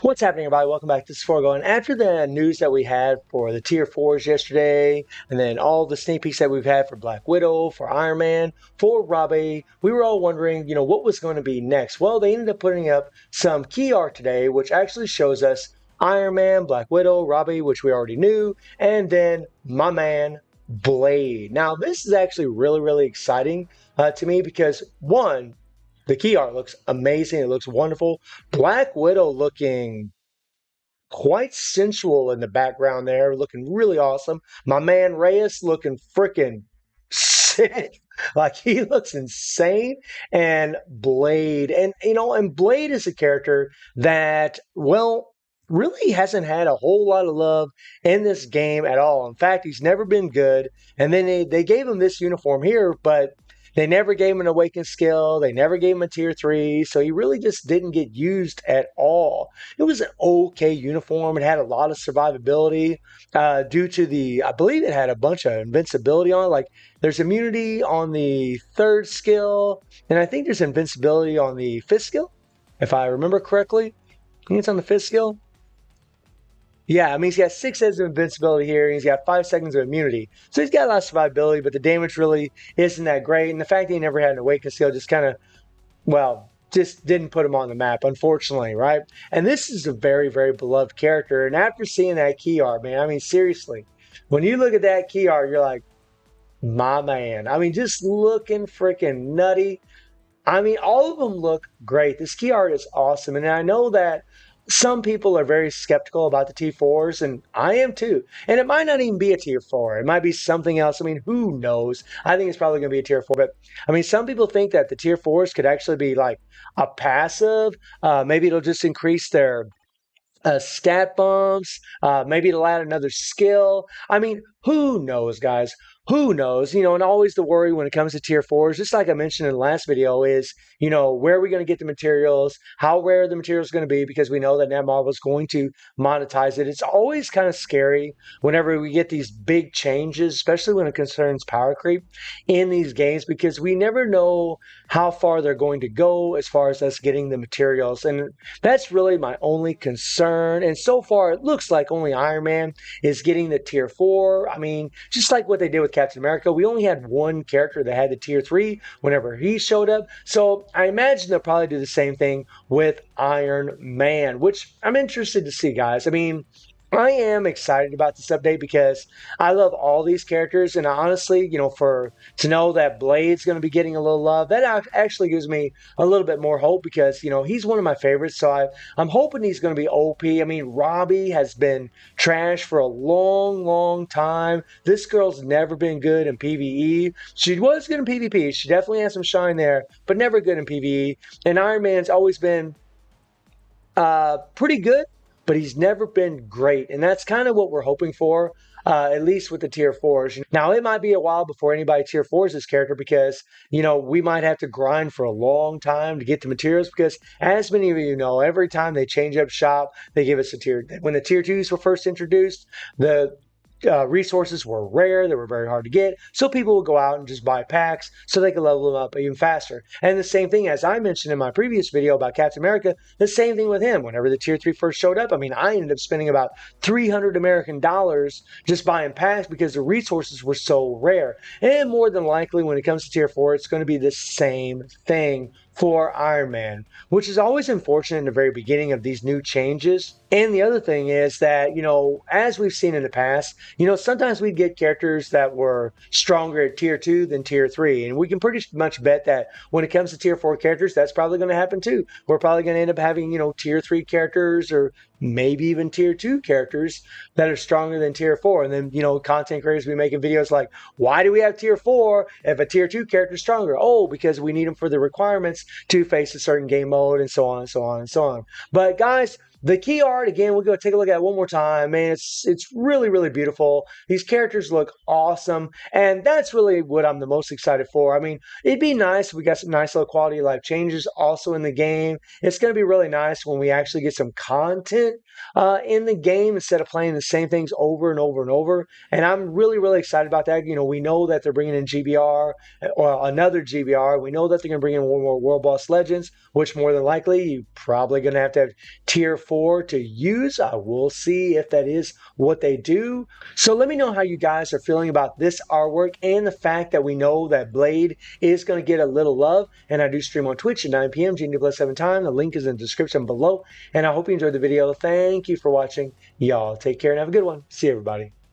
What's happening, everybody? Welcome back. This is Forgo. And after the news that we had for the Tier 4s yesterday, and then all the sneak peeks that we've had for Black Widow, for Iron Man, for Robbie, we were all wondering, what was going to be next. Well, they ended up putting up some key art today, which actually shows us Iron Man, Black Widow, Robbie, which we already knew, and then my man, Blade. Now, this is actually really, really exciting to me because, one, the key art looks amazing. It looks wonderful. Black Widow looking quite sensual in the background there, looking really awesome. My man Reyes looking freaking sick. Like he looks insane. And Blade, and Blade is a character that, well, really hasn't had a whole lot of love in this game at all. In fact, he's never been good. And then they gave him this uniform here, but they never gave him an awakened skill. They never gave him a tier 3. So he really just didn't get used at all. It was an okay uniform. It had a lot of survivability due to I believe it had a bunch of invincibility on it. Like there's immunity on the 3rd skill. And I think there's invincibility on the 5th skill, if I remember correctly. I think it's on the 5th skill. Yeah, I mean, he's got 6 seconds of invincibility here, and he's got 5 seconds of immunity. So he's got a lot of survivability, but the damage really isn't that great. And the fact that he never had an awakened skill just kind of, well, just didn't put him on the map, unfortunately, right? And this is a very, very beloved character. And after seeing that key art, man, I mean, seriously, when you look at that key art, you're like, my man. I mean, just looking freaking nutty. I mean, all of them look great. This key art is awesome. And I know that some people are very skeptical about the T4s, and I am too. And it might not even be a tier 4. It might be something else. I mean, who knows? I think it's probably going to be a tier 4. But I mean, some people think that the tier 4s could actually be like a passive. Maybe it'll just increase their stat bumps. Maybe it'll add another skill. I mean, who knows, guys? Who knows? And always the worry when it comes to tier 4s, just like I mentioned in the last video, is, where are we going to get the materials? How rare the materials are going to be? Because we know that Netmarble is going to monetize it. It's always kind of scary whenever we get these big changes, especially when it concerns power creep in these games, because we never know how far they're going to go as far as us getting the materials. And that's really my only concern. And so far, it looks like only Iron Man is getting the tier 4. I mean, just like what they did with Captain America, we only had one character that had the tier 3 whenever he showed up. So I imagine they'll probably do the same thing with Iron Man, which I'm interested to see, guys. I mean, I am excited about this update because I love all these characters, and honestly, to know that Blade's going to be getting a little love, that actually gives me a little bit more hope because he's one of my favorites. So I'm hoping he's going to be OP. I mean, Robbie has been trash for a long, long time. This girl's never been good in PvE. She was good in PvP. She definitely has some shine there, but never good in PvE. And Iron Man's always been pretty good, but he's never been great. And that's kind of what we're hoping for, at least with the tier 4s. Now, it might be a while before anybody tier 4s this character because, we might have to grind for a long time to get the materials because, as many of you know, every time they change up shop, they give us a tier. When the tier 2s were first introduced, the resources were rare. They were very hard to get. So people would go out and just buy packs so they could level them up even faster. And the same thing, as I mentioned in my previous video about Captain America, the same thing with him. Whenever the tier 3 first showed up, I mean, I ended up spending about $300 American just buying packs because the resources were so rare. And more than likely, when it comes to tier 4, it's going to be the same thing for Iron Man, which is always unfortunate in the very beginning of these new changes. And the other thing is that, as we've seen in the past, sometimes we'd get characters that were stronger at tier 2 than tier 3. And we can pretty much bet that when it comes to tier 4 characters, that's probably going to happen too. We're probably going to end up having, tier 3 characters or maybe even tier 2 characters that are stronger than tier 4. And then, content creators will be making videos like, why do we have tier 4 if a tier 2 character is stronger? Oh, because we need them for the requirements to face a certain game mode and so on and so on and so on. But guys, the key art, again, we'll go take a look at it one more time. Man, it's really, really beautiful. These characters look awesome. And that's really what I'm the most excited for. I mean, it'd be nice if we got some nice little quality of life changes also in the game. It's going to be really nice when we actually get some content in the game instead of playing the same things over and over and over. And I'm really, really excited about that. We know that they're bringing in GBR or another GBR. We know that they're going to bring in one more World Boss Legends, which more than likely, you're probably going to have tier for to use. We'll see if that is what they do. So let me know how you guys are feeling about this artwork and the fact that we know that Blade is going to get a little love. And I do stream on Twitch at 9 p.m. GNW7 time. The link is in the description below. And I hope you enjoyed the video. Thank you for watching. Y'all take care and have a good one. See you, everybody.